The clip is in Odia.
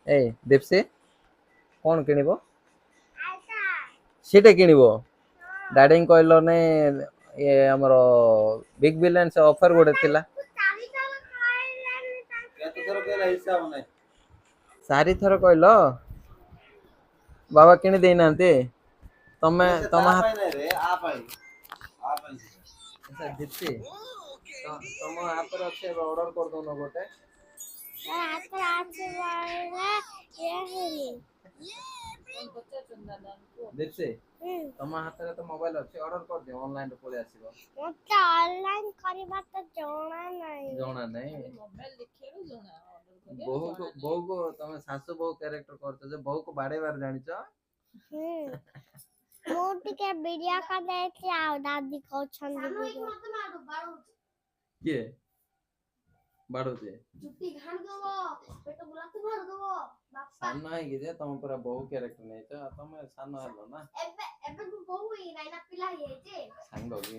ଏଇ ଦୀପ୍ସି କଣ କିଣିବ? ସେଟା କିଣିବ। ଡାଡିଙ୍କୁ କହିଲନି ଇଏ ଆମର ବିଗ ବିଲିୟନ୍ସ ଅଫର ଗୋଟେ ଥିଲା। ଚାରିଥର କହିଲ ବାବା କିଣି ଦେଇନାହାନ୍ତି। ତମେ ତମ ଦୀପ୍ତି ତମ ହାତରେ ଅଛି ଏବେ ଅର୍ଡର କରିଦଉନ ଗୋଟେ। ଦୀପ୍ତି ତମ ହାତରେ ତ ମୋବାଇଲ ଅଛି ଅର୍ଡର କରିଦିଅ ଅନଲାଇନରେ ପଳେଇ ଆସିବ। ମତେ ଅନଲାଇନ କରିବା ତ ଜଣା ନାହିଁ। ଜଣା ନାହିଁ ମୋବାଇଲ ଦେଖିବାକୁ ଜଣା ବୋଉକୁ ତମେ ଶାଶୁ ବୋହୁ କ୍ୟାରେକ୍ଟର କରୁଛ ଯେ ବୋଉକୁ ବାଡେଇବାର ଜାଣିଛ? ମୁଁ ଟିକେ ଭିଡିଓ କଲ୍ ଦେଇଛି ଆଉ ଦାଦି କହୁଛନ୍ତି କିଏ ବାଡୁଛି? ସାନ ହେଇକି ଯେ ତମେ ପୁରା ବୋହୁ କ୍ୟାରେକ୍ଟର ନେଇଛ ତମେ ସାନ ହେଲ ନା। ଏବେ ମୁଁ ବୋହୁ ହେଇ ନାଇଁ ନା ପିଲା ହେଇଯାଇଛି। ସାଙ୍ଗ କି